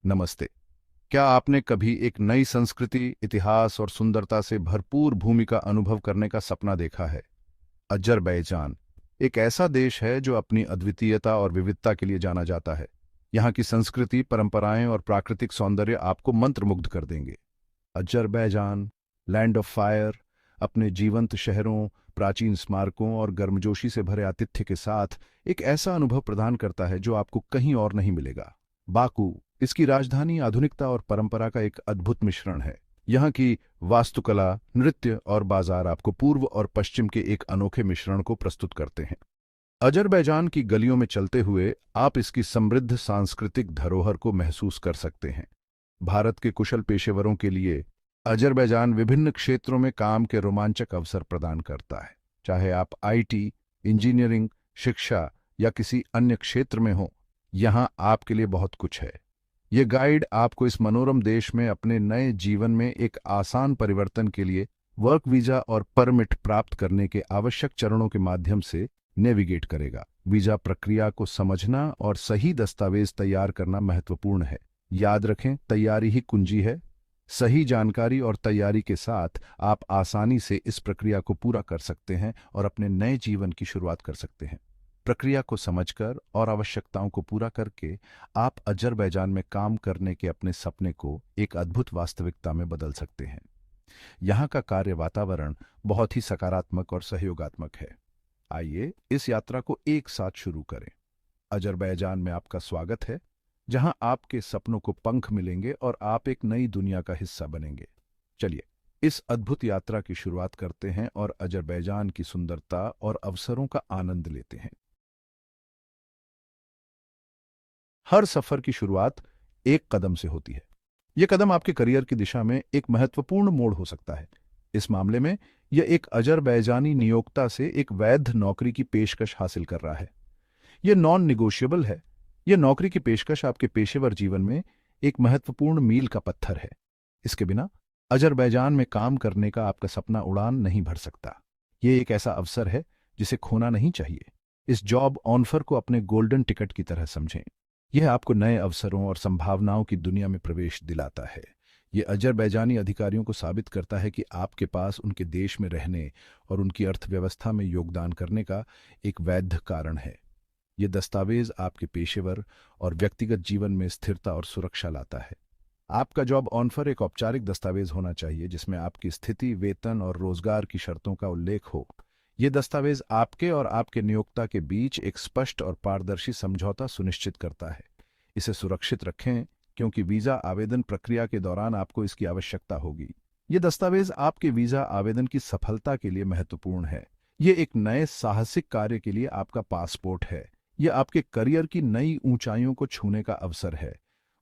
नमस्ते। क्या आपने कभी एक नई संस्कृति, इतिहास और सुंदरता से भरपूर भूमि का अनुभव करने का सपना देखा है? अजरबैजान एक ऐसा देश है जो अपनी अद्वितीयता और विविधता के लिए जाना जाता है। यहाँ की संस्कृति, परंपराएं और प्राकृतिक सौंदर्य आपको मंत्रमुग्ध कर देंगे। अजरबैजान, लैंड ऑफ फायर, अपने जीवंत शहरों, प्राचीन स्मारकों और गर्मजोशी से भरे आतिथ्य के साथ एक ऐसा अनुभव प्रदान करता है जो आपको कहीं और नहीं मिलेगा। बाकू, इसकी राजधानी, आधुनिकता और परंपरा का एक अद्भुत मिश्रण है। यहाँ की वास्तुकला, नृत्य और बाजार आपको पूर्व और पश्चिम के एक अनोखे मिश्रण को प्रस्तुत करते हैं। अजरबैजान की गलियों में चलते हुए आप इसकी समृद्ध सांस्कृतिक धरोहर को महसूस कर सकते हैं। भारत के कुशल पेशेवरों के लिए अजरबैजान विभिन्न क्षेत्रों में काम के रोमांचक अवसर प्रदान करता है। चाहे आप आईटी, इंजीनियरिंग, शिक्षा या किसी अन्य क्षेत्र में हो, यहाँ आपके लिए बहुत कुछ है। ये गाइड आपको इस मनोरम देश में अपने नए जीवन में एक आसान परिवर्तन के लिए वर्क वीजा और परमिट प्राप्त करने के आवश्यक चरणों के माध्यम से नेविगेट करेगा। वीजा प्रक्रिया को समझना और सही दस्तावेज तैयार करना महत्वपूर्ण है। याद रखें, तैयारी ही कुंजी है। सही जानकारी और तैयारी के साथ आप आसानी से इस प्रक्रिया को पूरा कर सकते हैं और अपने नए जीवन की शुरुआत कर सकते हैं। प्रक्रिया को समझकर और आवश्यकताओं को पूरा करके आप अजरबैजान में काम करने के अपने सपने को एक अद्भुत वास्तविकता में बदल सकते हैं। यहाँ का कार्य वातावरण बहुत ही सकारात्मक और सहयोगात्मक है। आइए इस यात्रा को एक साथ शुरू करें। अजरबैजान में आपका स्वागत है, जहां आपके सपनों को पंख मिलेंगे और आप एक नई दुनिया का हिस्सा बनेंगे। चलिए इस अद्भुत यात्रा की शुरुआत करते हैं और अजरबैजान की सुंदरता और अवसरों का आनंद लेते हैं। हर सफर की शुरुआत एक कदम से होती है। यह कदम आपके करियर की दिशा में एक महत्वपूर्ण मोड़ हो सकता है। इस मामले में यह एक अजरबैजानी नियोक्ता से एक वैध नौकरी की पेशकश हासिल कर रहा है। यह नॉन निगोशिएबल है। यह नौकरी की पेशकश आपके पेशेवर जीवन में एक महत्वपूर्ण मील का पत्थर है। इसके बिना अजरबैजान में काम करने का आपका सपना उड़ान नहीं भर सकता। यह एक ऐसा अवसर है जिसे खोना नहीं चाहिए। इस जॉब ऑफर को अपने गोल्डन टिकट की तरह समझें। यह आपको नए अवसरों और संभावनाओं की दुनिया में प्रवेश दिलाता है। यह अजरबैजानी अधिकारियों को साबित करता है कि आपके पास उनके देश में रहने और उनकी अर्थव्यवस्था में योगदान करने का एक वैध कारण है। यह दस्तावेज आपके पेशेवर और व्यक्तिगत जीवन में स्थिरता और सुरक्षा लाता है। आपका जॉब ऑफर एक औपचारिक दस्तावेज होना चाहिए जिसमें आपकी स्थिति, वेतन और रोजगार की शर्तों का उल्लेख हो। यह दस्तावेज आपके और आपके नियोक्ता के बीच एक स्पष्ट और पारदर्शी समझौता सुनिश्चित करता है। इसे सुरक्षित रखें क्योंकि वीजा आवेदन प्रक्रिया के दौरान आपको इसकी आवश्यकता होगी। यह दस्तावेज आपके वीजा आवेदन की सफलता के लिए महत्वपूर्ण है। यह एक नए साहसिक कार्य के लिए आपका पासपोर्ट है। यह आपके करियर की नई ऊंचाइयों को छूने का अवसर है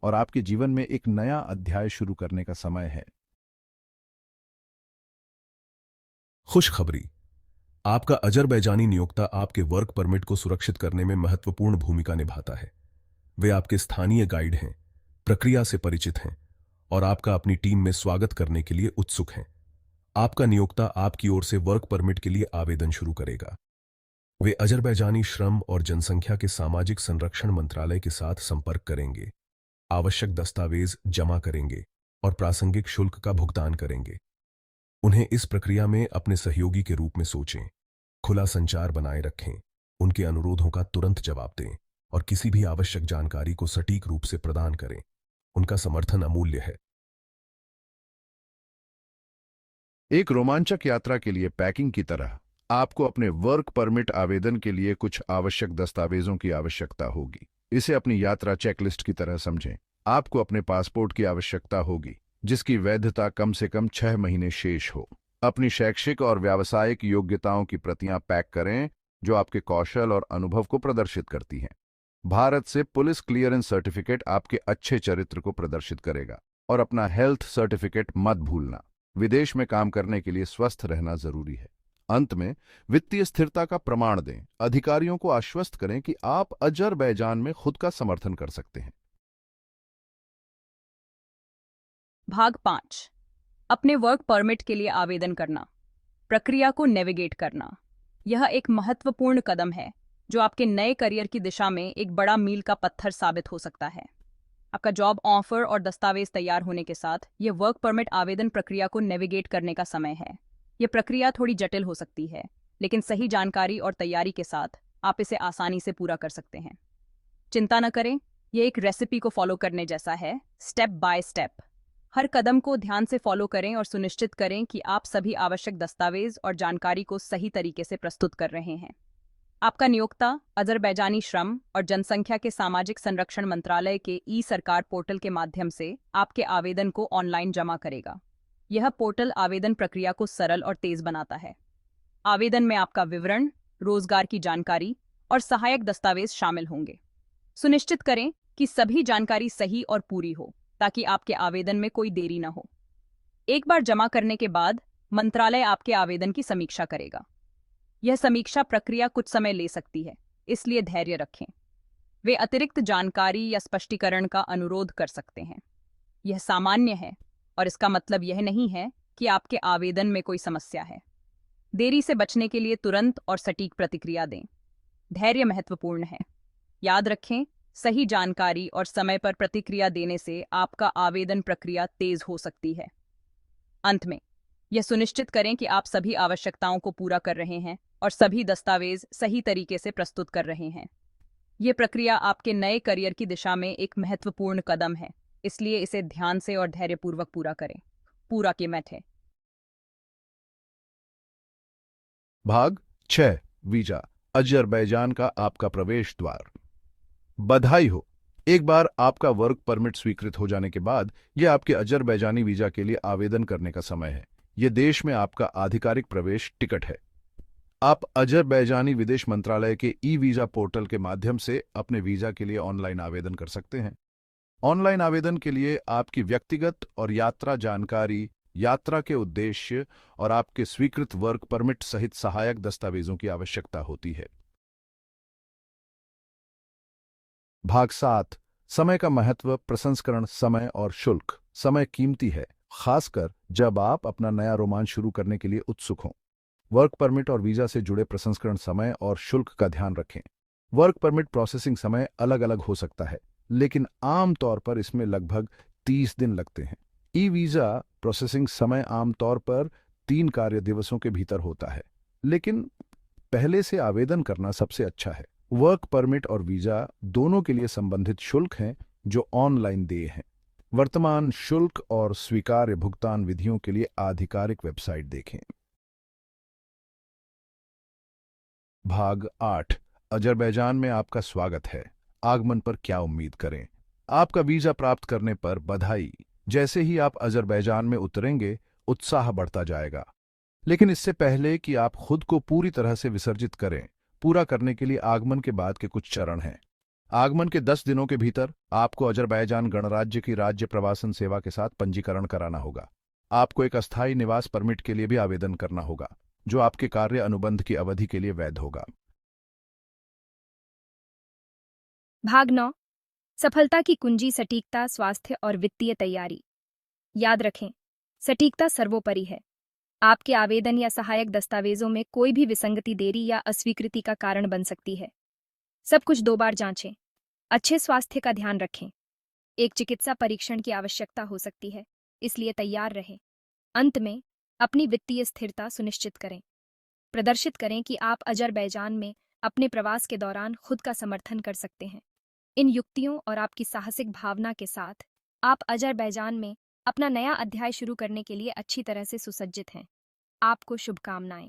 और आपके जीवन में एक नया अध्याय शुरू करने का समय है। खुशखबरी, आपका अजरबैजानी नियोक्ता आपके वर्क परमिट को सुरक्षित करने में महत्वपूर्ण भूमिका निभाता है। वे आपके स्थानीय गाइड हैं, प्रक्रिया से परिचित हैं और आपका अपनी टीम में स्वागत करने के लिए उत्सुक हैं। आपका नियोक्ता आपकी ओर से वर्क परमिट के लिए आवेदन शुरू करेगा। वे अजरबैजानी श्रम और जनसंख्या के सामाजिक संरक्षण मंत्रालय के साथ संपर्क करेंगे, आवश्यक दस्तावेज जमा करेंगे और प्रासंगिक शुल्क का भुगतान करेंगे। उन्हें इस प्रक्रिया में अपने सहयोगी के रूप में सोचें, खुला संचार बनाए रखें, उनके अनुरोधों का तुरंत जवाब दें और किसी भी आवश्यक जानकारी को सटीक रूप से प्रदान करें। उनका समर्थन अमूल्य है। एक रोमांचक यात्रा के लिए पैकिंग की तरह आपको अपने वर्क परमिट आवेदन के लिए कुछ आवश्यक दस्तावेजों की आवश्यकता होगी। इसे अपनी यात्रा चेकलिस्ट की तरह समझें। आपको अपने पासपोर्ट की आवश्यकता होगी, जिसकी वैधता कम से कम 6 महीने शेष हो। अपनी शैक्षिक और व्यावसायिक योग्यताओं की प्रतियां पैक करें जो आपके कौशल और अनुभव को प्रदर्शित करती हैं। भारत से पुलिस क्लियरेंस सर्टिफिकेट आपके अच्छे चरित्र को प्रदर्शित करेगा। और अपना हेल्थ सर्टिफिकेट मत भूलना। विदेश में काम करने के लिए स्वस्थ रहना जरूरी है। अंत में वित्तीय स्थिरता का प्रमाण दें। अधिकारियों को आश्वस्त करें कि आप अजरबैजान में खुद का समर्थन कर सकते हैं। भाग 5। अपने वर्क परमिट के लिए आवेदन करना, प्रक्रिया को नेविगेट करना। यह एक महत्वपूर्ण कदम है जो आपके नए करियर की दिशा में एक बड़ा मील का पत्थर साबित हो सकता है। आपका जॉब ऑफर और दस्तावेज तैयार होने के साथ ये वर्क परमिट आवेदन प्रक्रिया को नेविगेट करने का समय है। ये प्रक्रिया थोड़ी जटिल हो सकती है, लेकिन सही जानकारी और तैयारी के साथ आप इसे आसानी से पूरा कर सकते हैं। चिंता न करें, ये एक रेसिपी को फॉलो करने जैसा है, स्टेप बाय स्टेप। हर कदम को ध्यान से फॉलो करें और सुनिश्चित करें कि आप सभी आवश्यक दस्तावेज और जानकारी को सही तरीके से प्रस्तुत कर रहे हैं। आपका नियोक्ता अजरबैजानी श्रम और जनसंख्या के सामाजिक संरक्षण मंत्रालय के ई सरकार पोर्टल के माध्यम से आपके आवेदन को ऑनलाइन जमा करेगा। यह पोर्टल आवेदन प्रक्रिया को सरल और तेज बनाता है। आवेदन में आपका विवरण, रोजगार की जानकारी और सहायक दस्तावेज शामिल होंगे। सुनिश्चित करें कि सभी जानकारी सही और पूरी हो, ताकि आपके आवेदन में कोई देरी न हो। एक बार जमा करने के बाद मंत्रालय आपके आवेदन की समीक्षा करेगा। यह समीक्षा प्रक्रिया कुछ समय ले सकती है, इसलिए धैर्य रखें। वे अतिरिक्त जानकारी या स्पष्टीकरण का अनुरोध कर सकते हैं। यह सामान्य है और इसका मतलब यह नहीं है कि आपके आवेदन में कोई समस्या है। देरी से बचने के लिए तुरंत और सटीक प्रतिक्रिया दें। धैर्य महत्वपूर्ण है। याद रखें, सही जानकारी और समय पर प्रतिक्रिया देने से आपका आवेदन प्रक्रिया तेज हो सकती है। अंत में, यह सुनिश्चित करें कि आप सभी आवश्यकताओं को पूरा कर रहे हैं और सभी दस्तावेज सही तरीके से प्रस्तुत कर रहे हैं। यह प्रक्रिया आपके नए करियर की दिशा में एक महत्वपूर्ण कदम है, इसलिए इसे ध्यान से और धैर्यपूर्वक पूरा करें। पूरा कीमत है। भाग 6 वीजा अजरबैजान का आपका प्रवेश द्वार। बधाई हो, एक बार आपका वर्क परमिट स्वीकृत हो जाने के बाद यह आपके अजरबैजानी वीजा के लिए आवेदन करने का समय है। यह देश में आपका आधिकारिक प्रवेश टिकट है। आप अजरबैजानी विदेश मंत्रालय के ई वीजा पोर्टल के माध्यम से अपने वीजा के लिए ऑनलाइन आवेदन कर सकते हैं। ऑनलाइन आवेदन के लिए आपकी व्यक्तिगत और यात्रा जानकारी, यात्रा के उद्देश्य और आपके स्वीकृत वर्क परमिट सहित सहायक दस्तावेजों की आवश्यकता होती है। भाग 7 समय का महत्व, प्रसंस्करण समय और शुल्क। समय कीमती है, खासकर जब आप अपना नया रोमांच शुरू करने के लिए उत्सुक हों। वर्क परमिट और वीजा से जुड़े प्रसंस्करण समय और शुल्क का ध्यान रखें। वर्क परमिट प्रोसेसिंग समय अलग अलग हो सकता है, लेकिन आम तौर पर इसमें लगभग 30 दिन लगते हैं। ई वीजा प्रोसेसिंग समय आमतौर पर 3 कार्य दिवसों के भीतर होता है, लेकिन पहले से आवेदन करना सबसे अच्छा है। वर्क परमिट और वीजा दोनों के लिए संबंधित शुल्क हैं जो ऑनलाइन देय हैं। वर्तमान शुल्क और स्वीकार्य भुगतान विधियों के लिए आधिकारिक वेबसाइट देखें। भाग 8 अजरबैजान में आपका स्वागत है। आगमन पर क्या उम्मीद करें? आपका वीजा प्राप्त करने पर बधाई। जैसे ही आप अजरबैजान में उतरेंगे, उत्साह बढ़ता जाएगा। लेकिन इससे पहले कि आप खुद को पूरी तरह से विसर्जित करें, पूरा करने के लिए आगमन के बाद के कुछ चरण हैं। आगमन के 10 दिनों के भीतर आपको अजरबैजान गणराज्य की राज्य प्रवासन सेवा के साथ पंजीकरण कराना होगा। आपको एक अस्थायी निवास परमिट के लिए भी आवेदन करना होगा, जो आपके कार्य अनुबंध की अवधि के लिए वैध होगा। भाग 9 सफलता की कुंजी, सटीकता, स्वास्थ्य और वित्तीय तैयारी। याद रखें, सटीकता सर्वोपरि है। आपके आवेदन या सहायक दस्तावेजों में कोई भी विसंगति देरी या अस्वीकृति का कारण बन सकती है। सब कुछ 2 बार जांचें। अच्छे स्वास्थ्य का ध्यान रखें। एक चिकित्सा परीक्षण की आवश्यकता हो सकती है, इसलिए तैयार रहें। अंत में, अपनी वित्तीय स्थिरता सुनिश्चित करें। प्रदर्शित करें कि आप अजरबैजान में अपने प्रवास के दौरान खुद का समर्थन कर सकते हैं। इन युक्तियों और आपकी साहसिक भावना के साथ आप अजरबैजान में अपना नया अध्याय शुरू करने के लिए अच्छी तरह से सुसज्जित हैं। आपको शुभकामनाएं।